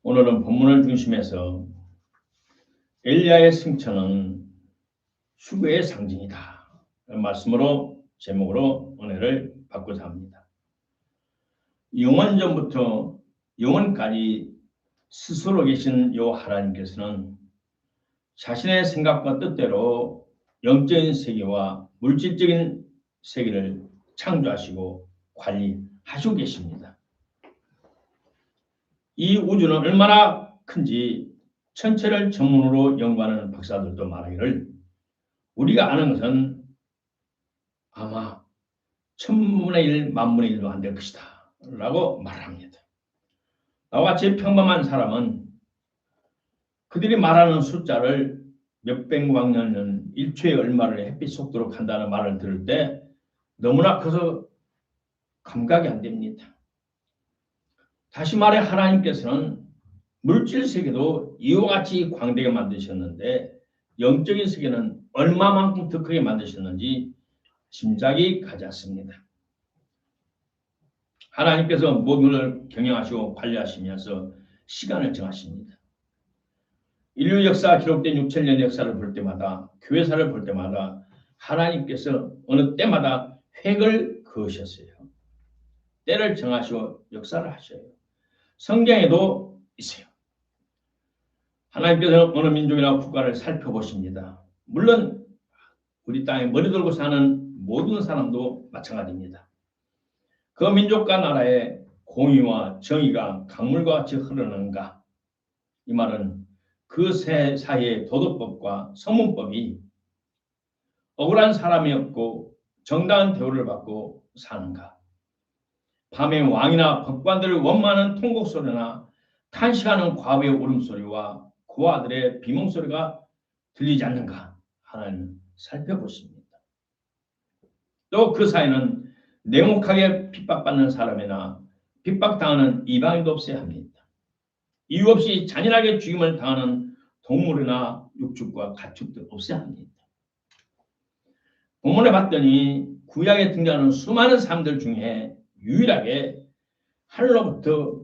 오늘은 본문을 중심해서 엘리야의 승천은 휴거의 상징이다. 이런 말씀으로 제목으로 은혜를 받고자 합니다. 영원전부터 영원까지 스스로 계신 요 하나님께서는 자신의 생각과 뜻대로 영적인 세계와 물질적인 세계를 창조하시고 관리하시고 계십니다. 이 우주는 얼마나 큰지 천체를 전문으로 연구하는 박사들도 말하기를 우리가 아는 것은 아마 1000분의 1, 만분의 1도 안 될 것이다 라고 말합니다. 나와 같이 평범한 사람은 그들이 말하는 숫자를 몇백만 년, 1초에 얼마를 햇빛 속도로 간다는 말을 들을 때 너무나 커서 감각이 안 됩니다. 다시 말해 하나님께서는 물질 세계도 이와 같이 광대하게 만드셨는데 영적인 세계는 얼마만큼 더 크게 만드셨는지 짐작이 가지 않습니다. 하나님께서 모든 것을 경영하시고 관리하시면서 시간을 정하십니다. 인류 역사가 기록된 6000년 역사를 볼 때마다 교회사를 볼 때마다 하나님께서 어느 때마다 획을 그으셨어요. 때를 정하시고 역사를 하셔요. 성경에도 있어요. 하나님께서 어느 민족이나 국가를 살펴보십니다. 물론 우리 땅에 머리 들고 사는 모든 사람도 마찬가지입니다. 그 민족과 나라의 공의와 정의가 강물과 같이 흐르는가? 이 말은 그 사이의 도덕법과 성문법이 억울한 사람이 없고 정당한 대우를 받고 사는가? 밤에 왕이나 법관들을 원망하는 통곡소리나 탄식하는 과부의 울음소리와 고아들의 비몽소리가 들리지 않는가? 하나님 살펴보십니다. 또 그 사이는 냉혹하게 핍박받는 사람이나 핍박당하는 이방인도 없어야 합니다. 이유 없이 잔인하게 죽임을 당하는 동물이나 육축과 가축도 없어야 합니다. 본문에 봤더니 구약에 등장하는 수많은 사람들 중에 유일하게 하늘로부터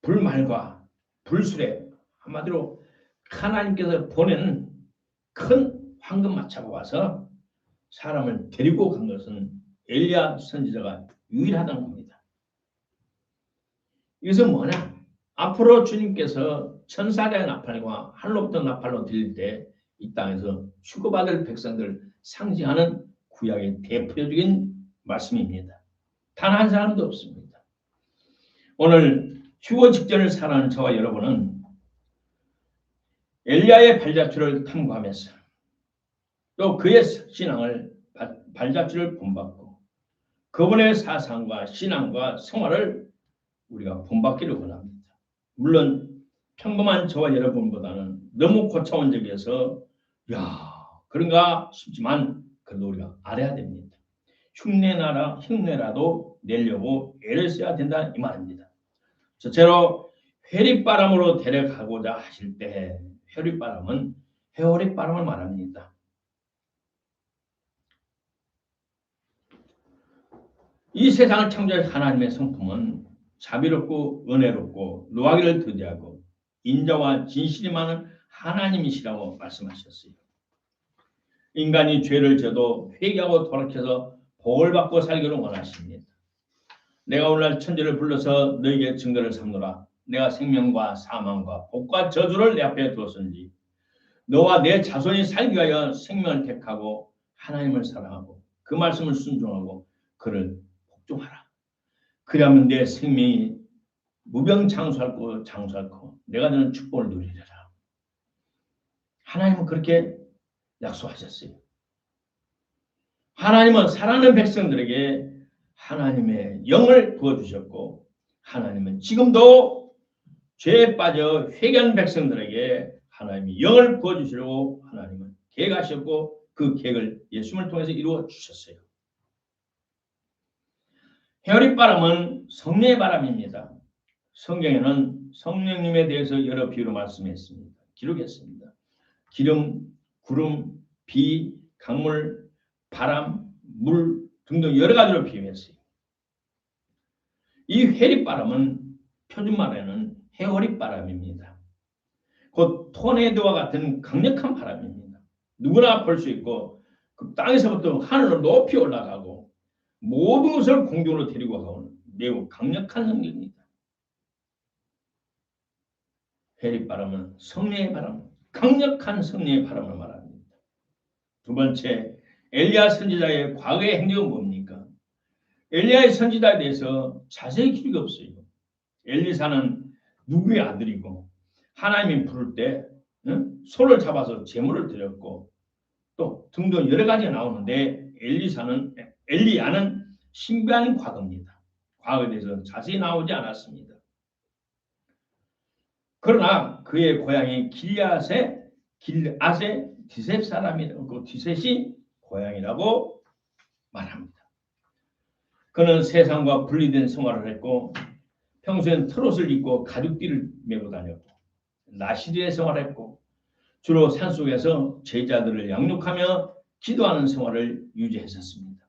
불말과 불술에 한마디로 하나님께서 보내는 큰 황금마차가 와서 사람을 데리고 간 것은 엘리야 선지자가 유일하다는 겁니다. 이것은 뭐냐? 앞으로 주님께서 천사의 나팔과 하늘로부터 나팔로 들릴 때 이 땅에서 휴거받을 백성들 상징하는 구약의 대표적인 말씀입니다. 단 한 사람도 없습니다. 오늘 휴거 직전을 살아가는 저와 여러분은 엘리야의 발자취를 탐구하면서 또 그의 신앙을 발자취를 본받고 그분의 사상과 신앙과 생활을 우리가 본받기를 원합니다. 물론 평범한 저와 여러분보다는 너무 고차원적이어서 그런가 싶지만 그래도 우리가 알아야 됩니다. 흉내라도 내려고 애를 써야 된다 이 말입니다. 첫째로 회립바람으로 데려가고자 하실 때 회립바람은 회오릭바람을 말합니다. 이 세상을 창조한 하나님의 성품은 자비롭고 은혜롭고 노하기를 더디하고 인자와 진실이 많은 하나님이시라고 말씀하셨어요. 인간이 죄를 져도 회개하고 돌이켜서 복을 받고 살기를 원하십니다. 내가 오늘날 천지를 불러서 너에게 증거를 삼노라. 내가 생명과 사망과 복과 저주를 내 앞에 두었은지 너와 내 자손이 살기 위하여 생명을 택하고 하나님을 사랑하고 그 말씀을 순종하고 그를 복종하라. 그리하면 내 생명이 무병장수하고 장수하고 내가 주는 축복을 누리리라. 하나님은 그렇게 약속하셨어요. 하나님은 사랑하는 백성들에게 하나님의 영을 부어주셨고 하나님은 지금도 죄에 빠져 회개한 백성들에게 하나님이 영을 부어주시려고 하나님은 계획하셨고 그 계획을 예수님을 통해서 이루어 주셨어요. 회오릭바람은 성령의 바람입니다. 성경에는 성령님에 대해서 여러 비유로 말씀했습니다. 기록했습니다. 기름, 구름, 비, 강물, 바람, 물 등등 여러 가지로 비유했어요. 이 회립바람은 표준말에는 해오릿바람입니다. 곧 토네이도와 같은 강력한 바람입니다. 누구나 볼 수 있고 그 땅에서부터 하늘로 높이 올라가고 모든 것을 공중으로 데리고 가오는 매우 강력한 능력입니다. 해오릿바람은 성령의 바람, 강력한 성령의 바람을 말합니다. 두 번째, 엘리야 선지자의 과거의 행적은 뭡니까? 엘리야의 선지자에 대해서 자세히 기록이 없어요. 엘리사는 누구의 아들이고 하나님이 부를 때 소를 잡아서 제물을 드렸고 또 등등 여러 가지가 나오는데 엘리야는 신비한 과거입니다. 과거에 대해서 자세히 나오지 않았습니다. 그러나 그의 고향이 길앗의 디셋 사람이라고 그 디셋이 고향이라고 말합니다. 그는 세상과 분리된 생활을 했고 평소엔 트롯을 입고 가죽띠를 메고 다녔고 나시리에 생활했고 주로 산속에서 제자들을 양육하며 기도하는 생활을 유지했었습니다.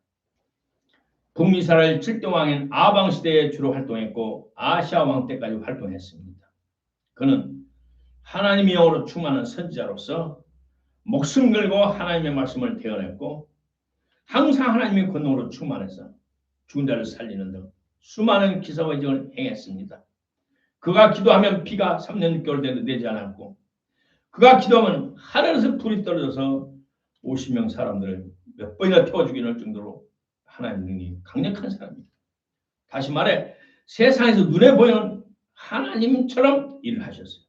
북미사를 7대 왕인 아방 시대에 주로 활동했고 아시아 왕 때까지 활동했습니다. 그는 하나님의 영으로 충만한 선지자로서 목숨 걸고 하나님의 말씀을 대언했고 항상 하나님의 권능으로 충만해서 죽은 자를 살리는 등 수많은 기사와 이적을 행했습니다. 그가 기도하면 비가 3년 6개월 돼도 내지 않았고 그가 기도하면 하늘에서 불이 떨어져서 50명 사람들을 몇 번이나 태워 죽이는 정도로 하나님 능력이 강력한 사람입니다. 다시 말해 세상에서 눈에 보이는 하나님처럼 일을 하셨어요.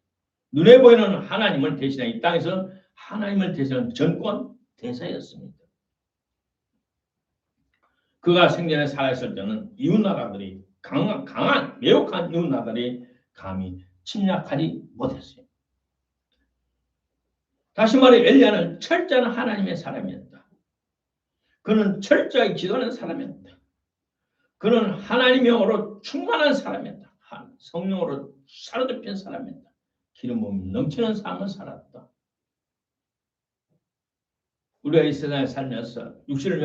눈에 보이는 하나님을 대신한 이 땅에서 하나님을 대신한 전권 대사였습니다. 그가 생전에 살아있을 때는 이웃나라들이 매우 강한 이웃나라들이 감히 침략하지 못했어요. 다시 말해 엘리야는 철저한 하나님의 사람이었다. 그는 철저하게 기도하는 사람이었다. 그는 하나님의 영으로 충만한 사람이었다. 성령으로 사로잡힌 사람이었다. 기름 부음이 넘치는 삶을 살았다. 우리가 이 세상에 살면서 육신을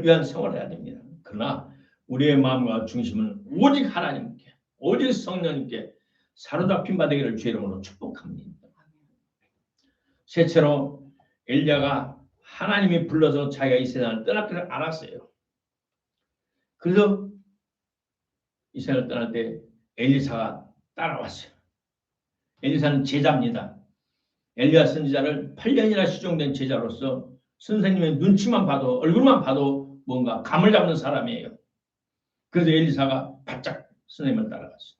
위한 생활을 해야 됩니다. 그러나 우리의 마음과 중심은 오직 하나님께, 오직 성령님께 사로잡힌 바 되기를 주의 이름으로 축복합니다. 셋째로 엘리야가 하나님이 불러서 자기가 이 세상을 떠날 것을 알았어요. 그래서 이 세상을 떠날 때 엘리사가 따라왔어요. 엘리사는 제자입니다. 엘리야 선지자를 8년이나 시종된 제자로서 선생님의 눈치만 봐도 얼굴만 봐도 뭔가 감을 잡는 사람이에요. 그래서 엘리사가 바짝 선생님을 따라갔어요.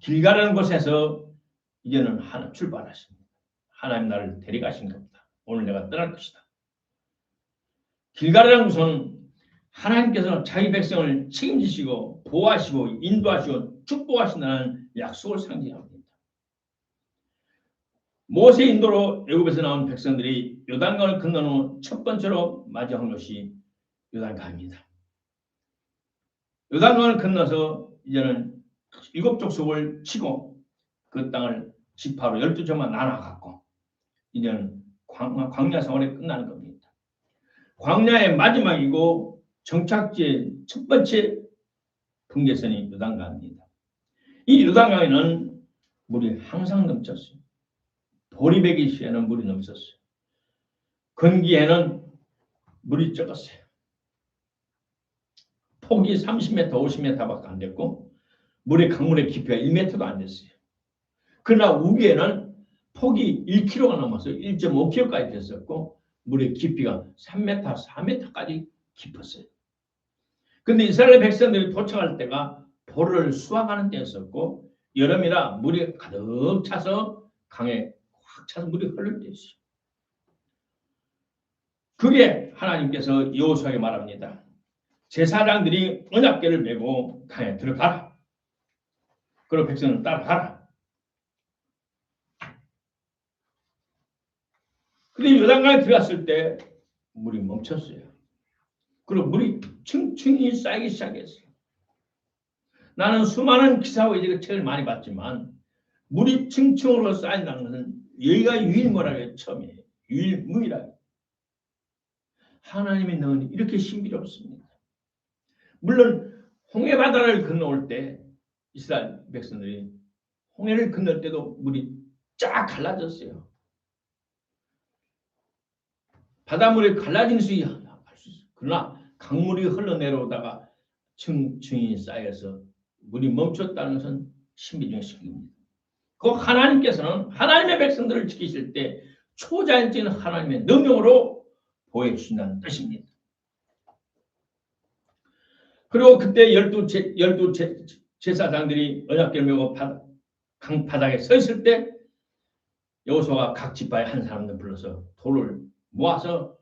길가라는 곳에서 이제는 출발하십니다. 하나님 나를 데려가신 겁니다. 오늘 내가 떠날 것이다. 길가라는 곳은 하나님께서 자기 백성을 책임지시고 보호하시고 인도하시고 축복하신다는 약속을 상징합니다. 모세 인도로 애굽에서 나온 백성들이 요단강을 건넌 후 첫 번째로 맞이한 것이 요단강입니다. 요단강을 건너서 이제는 7족속을 치고 그 땅을 지파로 12족만 나눠갖고 이제는 광야 생활이 끝나는 겁니다. 광야의 마지막이고 정착지의 첫 번째 분계선이 요단강입니다. 이 요단강에는 물이 항상 넘쳤어요. 보리배기 시에는 물이 넘쳤어요. 건기에는 물이 적었어요. 폭이 30m, 50m밖에 안 됐고 강물의 깊이가 1m도 안 됐어요. 그러나 우기에는 폭이 1km가 넘어서 1.5km까지 됐었고 물의 깊이가 3m, 4m까지 깊었어요. 그런데 이스라엘 백성들이 도착할 때가 보를 수확하는 때였었고 여름이라 물이 가득 차서 강에 확 차서 물이 흐를 때였어요. 그게 하나님께서 여호수아에게 말합니다. 제사장들이 언약궤를 메고 강에 들어가라. 그리고 백성은 따라가라. 그런데 요단강에 들어갔을 때 물이 멈췄어요. 그리고 물이 층층이 쌓이기 시작했어요. 나는 수많은 기사와 책을 많이 봤지만 물이 층층으로 쌓인다는 것은 여기가 유일무이하게 처음이에요. 유일무이하게. 하나님의 능은 이렇게 신비롭습니다. 물론 홍해바다를 건너올 때 이스라엘 백성들이 홍해를 건널 때도 물이 쫙 갈라졌어요. 바닷물이 갈라진 수 있어요. 그러나 강물이 흘러내려오다가 층층이 쌓여서 물이 멈췄다는 것은 신비중식입니다. 그 하나님께서는 하나님의 백성들을 지키실 때 초자연적인 하나님의 능력으로 보호해 주신다는 뜻입니다. 그리고 그때 열두 제사장들이 언약궤를 메고 강바닥에 서 있을 때 여호수아가 각 지파의 한 사람들 불러서 돌을 모아서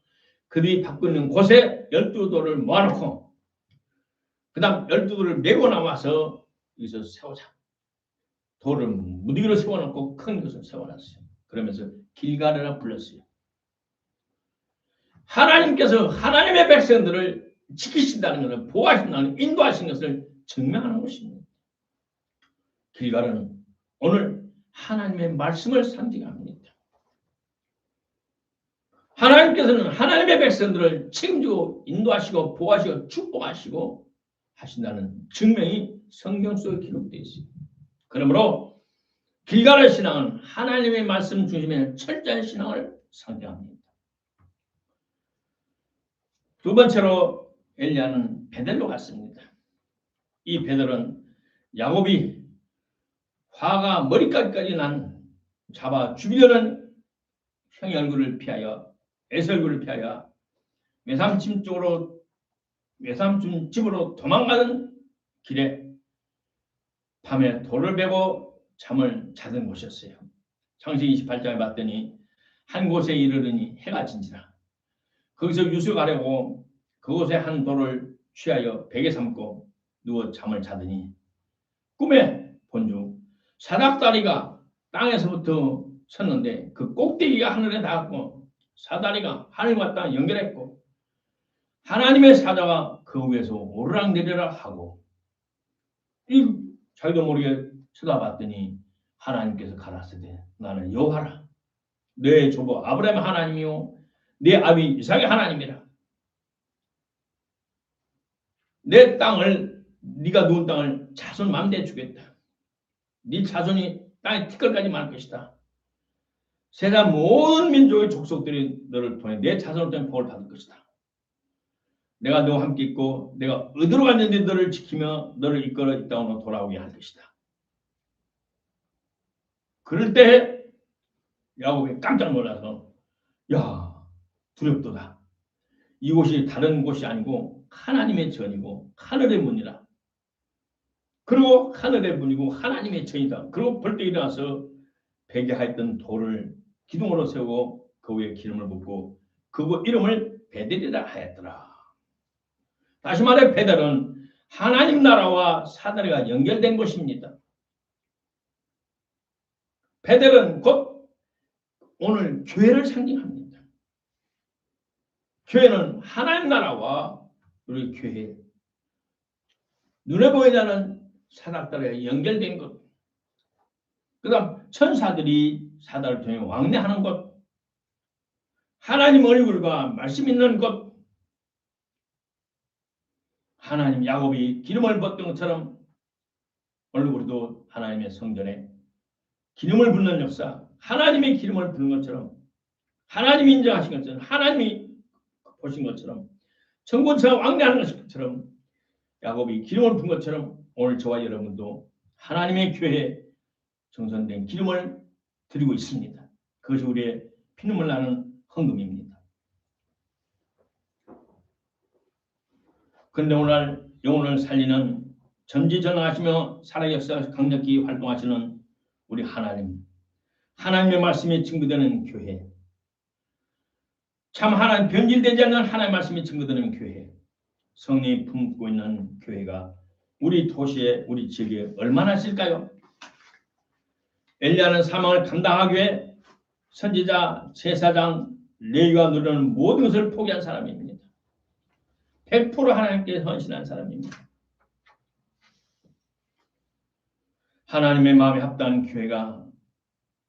그들이 받고 있는 곳에 12돌을 모아놓고 그 다음 12돌을 메고 나와서 여기서 세우자. 돌을 무더기로 세워놓고 큰 것을 세워놨어요. 그러면서 길갈이라 불렀어요. 하나님께서 하나님의 백성들을 지키신다는 것을 보호하신다는 인도하신 것을 증명하는 것입니다. 길갈은 오늘 하나님의 말씀을 상징합니다. 하나님께서는 하나님의 백성들을 책임지고 인도하시고 보호하시고 축복하시고 하신다는 증명이 성경 속에 기록되어 있습니다. 그러므로 길갈의 신앙은 하나님의 말씀 중심의 철저한 신앙을 상징합니다. 두 번째로 엘리야는 베델로 갔습니다. 이 베델은 야곱이 화가 머리까지 난 잡아 죽이려는 형의 얼굴을 피하여 에서 얼굴을 피하여 외삼촌 집으로 도망가는 길에 밤에 돌을 베고 잠을 자던 곳이었어요. 창세기 28장에 봤더니 한 곳에 이르르니 해가 진지라. 거기서 유숙하려고 그곳에 한 돌을 취하여 베개 삼고 누워 잠을 자더니 꿈에 본중 사닥다리가 땅에서부터 섰는데 그 꼭대기가 하늘에 닿았고 사다리가 하늘과 땅 연결했고 하나님의 사자가 그 위에서 오르락내리락 하고 이 자기도 모르게 쳐다봤더니 하나님께서 가라사대 나는 여호와라 내 조부 아브라함의 하나님이요 내 아비 이삭의 하나님이라. 내 땅을 네가 누운 땅을 자손 맘대로 주겠다. 네 자손이 땅에 티끌까지 많을 것이다. 세상 모든 민족의 족속들이 너를 통해 내 자손을 통해 복을 받을 것이다. 내가 너와 함께 있고 내가 어디로 갔는지 너를 지키며 너를 이끌어 이 땅으로 돌아오게 할 것이다. 그럴 때 야곱이 깜짝 놀라서 야 두렵도다. 이곳이 다른 곳이 아니고 하나님의 전이고 하늘의 문이라. 그리고 하늘의 문이고 하나님의 전이다. 그리고 벌떡 일어나서 베개하였던 돌을 기둥으로 세우고 그 위에 기름을 붓고 그 이름을 베델이라 하였더라. 다시 말해 베델은 하나님 나라와 사다리가 연결된 곳입니다. 베델은 곧 오늘 교회를 상징합니다. 교회는 하나님 나라와 우리 교회 눈에 보이지 않는 사닥다리가 연결된 것. 그 다음 천사들이 사다를 통해 왕래하는 것. 하나님 얼굴과 말씀 있는 것. 하나님 야곱이 기름을 붓던 것처럼 오늘 우리도 하나님의 성전에 기름을 붓는 역사, 하나님의 기름을 부는 것처럼 하나님이 인정하신 것처럼 하나님이 보신 것처럼 천군처럼 왕래하는 것처럼 야곱이 기름을 붓은 것처럼 오늘 저와 여러분도 하나님의 교회에 정선된 기름을 드리고 있습니다. 그것이 우리의 피눈물 나는 헌금입니다. 그런데 오늘 영혼을 살리는 전지전능하시며 살아 역사 강력히 활동하시는 우리 하나님, 하나님의 말씀이 증거되는 교회, 참 하나님 변질되지 않는 하나님의 말씀이 증거되는 교회, 성령이 품고 있는 교회가 우리 도시에 우리 지역에 얼마나 있을까요? 엘리야는 사망을 감당하기 위해 선지자, 제사장, 레위가 누리는 모든 것을 포기한 사람입니다. 100% 하나님께 헌신한 사람입니다. 하나님의 마음에 합당한 교회가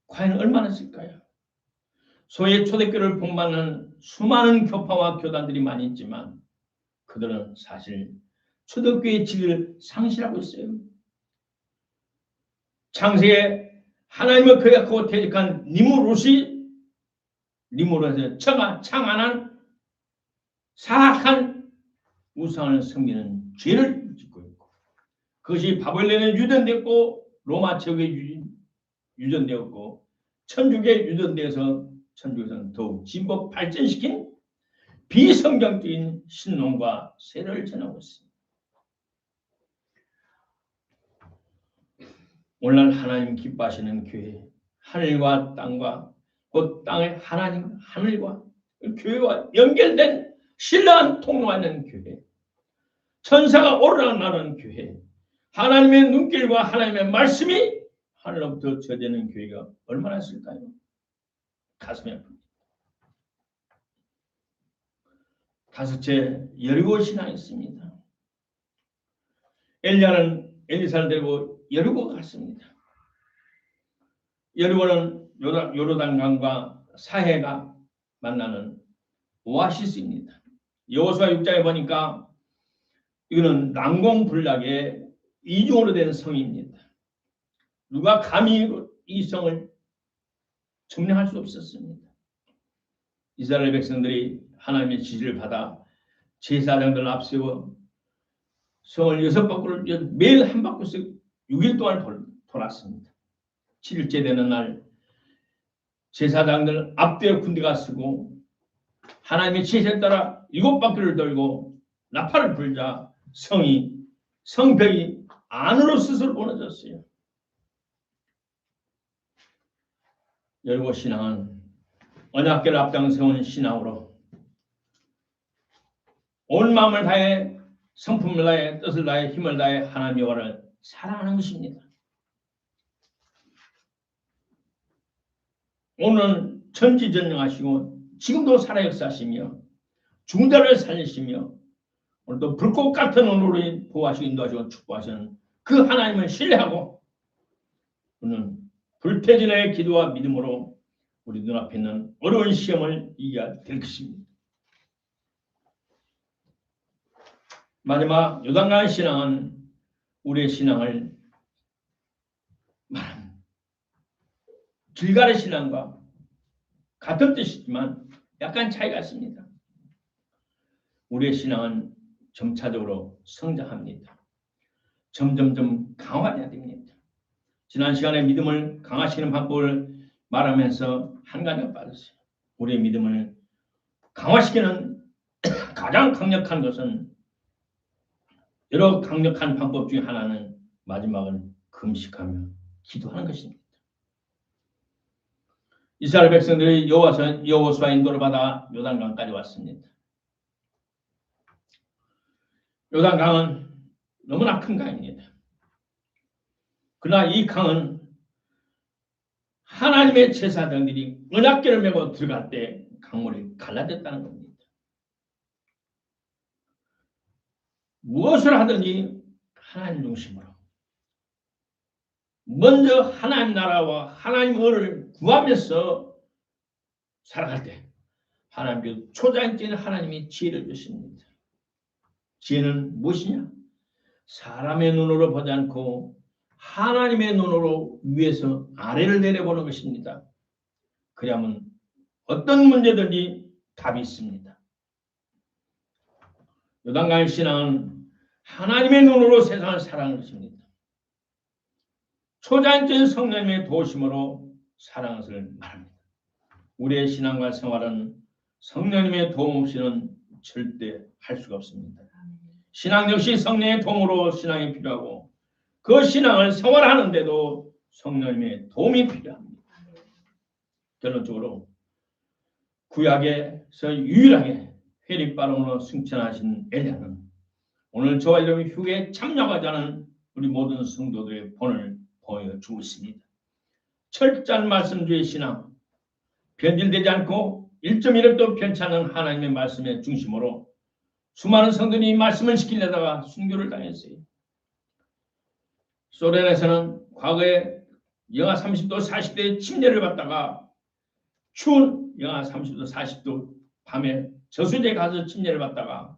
과연 얼마나 있을까요? 소위 초대교회를 본받는 수많은 교파와 교단들이 많이 있지만 그들은 사실 초대교회의 질을 상실하고 있어요. 창세에 하나님을 거역하고 대적한 니무롯에서 창안한 사악한 우상을 섬기는 죄를 짓고 있고, 그것이 바벨론에 유전되었고 로마 제국에 유전되었고 천주교에 유전되어서 천주교에서는 더욱 진보 발전시킨 비성경적인 신론과 세례를 전하고 있습니다. 오늘날 하나님 기뻐하시는 교회, 하늘과 땅과 곧 땅의 하나님 하늘과 교회와 연결된 신령한 통로가 있는 교회, 천사가 오르락나르는 교회, 하나님의 눈길과 하나님의 말씀이 하늘로부터 저되는 교회가 얼마나 있을까요? 가슴이 아픕니다. 다섯째, 여리고 신앙이 있습니다. 엘리사를 데리고 여리고 갔습니다. 여리고는 요르단강과 사해가 만나는 오아시스입니다. 여호수아 6장에 보니까 이거는 난공불락의 이중으로 된 성입니다. 누가 감히 이 성을 점령할 수 없었습니다. 이스라엘 백성들이 하나님의 지시를 받아 제사장들을 앞세워 성을 6바퀴를 매일 한 바퀴씩 6일 동안 돌았습니다. 7일째 되는 날 제사장들 앞뒤에 군대가 서고 하나님의 지시에 따라 7바퀴를 돌고 나팔을 불자 성벽이 안으로 스스로 무너졌어요. 여리고 신앙은 언약궤를 앞장세운 신앙으로 온 마음을 다해 성품을 다해 뜻을 다해 힘을 다해 하나님 여호와를 사랑하는 것입니다. 오늘은 전지전능하시고 지금도 살아 역사하시며 죽은 자를 살리시며 오늘도 불꽃 같은 오늘을 보호하시고 인도하시고 축복하시는 그 하나님을 신뢰하고 우리는 불태진의 기도와 믿음으로 우리 눈앞에 있는 어려운 시험을 이겨야 될 것입니다. 마지막 요단강 신앙은 우리의 신앙을 말합니다. 길갈의 신앙과 같은 뜻이지만 약간 차이가 있습니다. 우리의 신앙은 점차적으로 성장합니다. 점점점 강화돼야 됩니다. 지난 시간에 믿음을 강화시키는 방법을 말하면서 한 가지가 빠졌어요. 우리의 믿음을 강화시키는 가장 강력한 것은 여러 강력한 방법 중에 하나는 마지막은 금식하며 기도하는 것입니다. 이스라엘 백성들이 여호수아 인도를 받아 요단강까지 왔습니다. 요단강은 너무나 큰 강입니다. 그러나 이 강은 하나님의 제사장들이 언약궤를 메고 들어갈 때 강물이 갈라졌다는 겁니다. 무엇을 하든지 하나님 중심으로 먼저 하나님 나라와 하나님 의를 구하면서 살아갈 때 하나님께서 초자연적인 하나님이 지혜를 주십니다. 지혜는 무엇이냐? 사람의 눈으로 보지 않고 하나님의 눈으로 위에서 아래를 내려보는 것입니다. 그러면 어떤 문제든지 답이 있습니다. 요단강의 신앙은 하나님의 눈으로 세상을 살아가는 것입니다. 초자연적인 성령님의 도우심으로 살아가는 것을 말합니다. 우리의 신앙과 생활은 성령님의 도움 없이는 절대 할 수가 없습니다. 신앙 역시 성령의 도움으로 신앙이 필요하고 그 신앙을 생활하는데도 성령님의 도움이 필요합니다. 결론적으로 구약에서 유일하게 회립바람으로 승천하신 엘리야는 오늘 저와 여러분이 휴게에 참여하지 않은 우리 모든 성도들의 본을 보여주고 있습니다. 철저한 말씀주의 신앙, 변질되지 않고 1.1획도 편치 않은 하나님의 말씀의 중심으로 수많은 성도들이 이 말씀을 지키려다가 순교를 당했어요. 소련에서는 과거에 영하 30도, 40도의 침례를 받다가 추운 영하 30도, 40도 밤에 저수지에 가서 침례를 받다가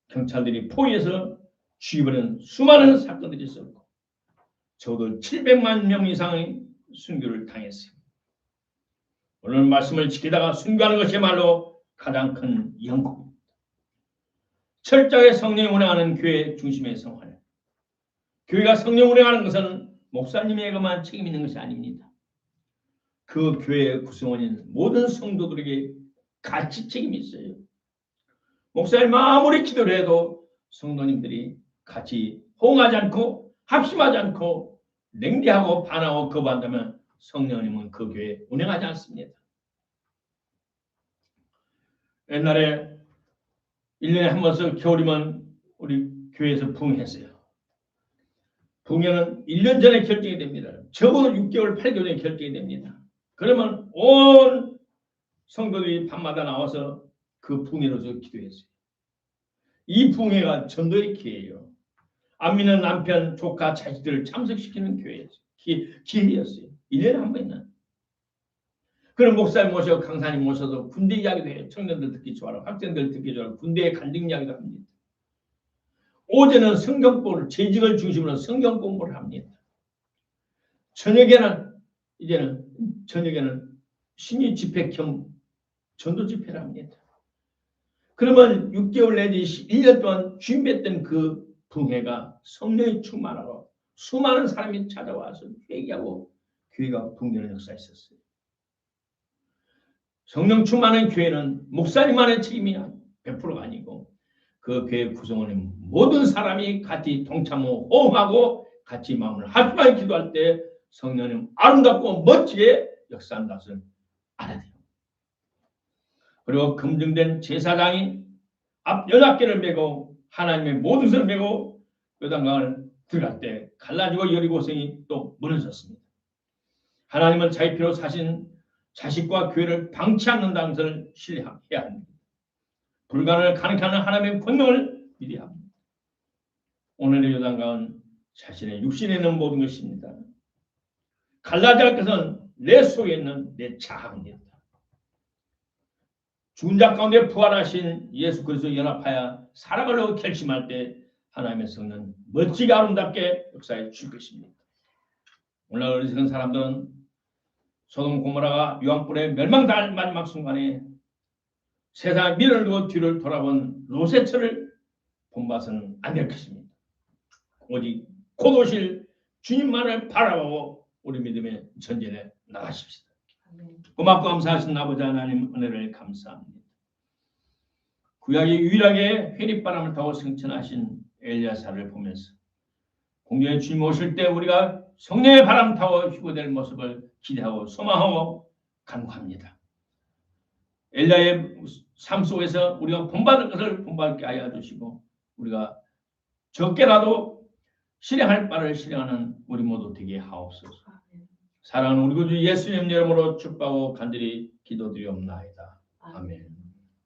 경찰들이 포위해서 죽여버리는 수많은 사건들이 있었고 적어도 700만 명 이상의 순교를 당했어요. 오늘 말씀을 지키다가 순교하는 것이야말로 가장 큰 영광입니다. 철저하게 성령이 운행하는 교회 중심의 생활. 교회가 성령 운행하는 것은 목사님에게만 책임 있는 것이 아닙니다. 그 교회의 구성원인 모든 성도들에게 같이 책임이 있어요. 목사님 아무리 기도를 해도 성도님들이 같이 호응하지 않고 합심하지 않고 냉대하고 반하고 거부한다면 성령님은 그 교회에 운행하지 않습니다. 옛날에 1년에 한 번씩 겨울이면 우리 교회에서 부흥했어요. 부흥회는 1년 전에 결정이 됩니다. 적어도 6개월, 8개월 전에 결정이 됩니다. 그러면 온 성도들이 밤마다 나와서 그 부흥회로서 기도했어요. 이 부흥회가 전도의 기회예요. 안 믿는 남편, 조카, 자식들을 참석시키는 교회였어요. 기회였어요. 1년에 한 번 있는. 그런 목사님 모셔 강사님 모셔서 군대 이야기도 해요. 청년들 듣기 좋아하고 학생들 듣기 좋아하고 군대의 간증 이야기도 합니다. 오전은 성경 공부를 재직을 중심으로 성경 공부를 합니다. 저녁에는 신유 집회 겸 전도 집회를 합니다. 그러면 6개월 내지 1년 동안 준비했던 그 부흥회가 성령이 충만하고 수많은 사람이 찾아와서 회개하고 교회가 부흥되는 역사가 있었어요. 성령 충만한 교회는 목사님만의 책임이 100%가 아니고 그 교회 구성원인 모든 사람이 같이 동참하고 호응하고 같이 마음을 합심하게 기도할 때 성령님 아름답고 멋지게 역사한다는 것을 알아야 돼요. 그리고 검증된 제사장이 앞 연합궤를 메고 하나님의 모든 것을 메고 요단강을 들어갈 때 갈라지고 여리고성이 또 무너졌습니다. 하나님은 자기 피로 사신 자식과 교회를 방치 않는다는 것을 신뢰해야 합니다. 불가능을 가능케 하는 하나님의 권능을 믿어야 합니다. 오늘의 요단강은 자신의 육신에 있는 모든 것입니다. 갈라지 할 것은 내 속에 있는 내 자아입니다. 죽은 자 가운데 부활하신 예수 그리스도 연합하여 살아가려고 결심할 때 하나님의 성령 멋지게 아름답게 역사해 줄 것입니다. 오늘 어리석은 사람들은 소돔 고모라가 유황불에 멸망당할 마지막 순간에 세상의 미련을 두고 뒤를 돌아본 롯의 본받아서는 안 될 것입니다. 오직 곧 오실 주님만을 바라보고 우리 믿음의 전진에 나가십시다. 고맙고 감사하신 아버지 하나님 은혜를 감사합니다. 구약이 유일하게 회립바람을 타고 승천하신 엘리야사를 보면서 공중에 주님 오실 때 우리가 성령의 바람 타고 휴거될 모습을 기대하고 소망하고 간구합니다. 엘리야의 삶 속에서 우리가 본받을 것을 본받게 하여 주시고 우리가 적게라도 실행할 바를 실행하는 우리 모두 되게 하옵소서. 사랑하는 우리 구주 예수님 이름으로 축복하고 간절히 기도드리옵나이다. 아멘.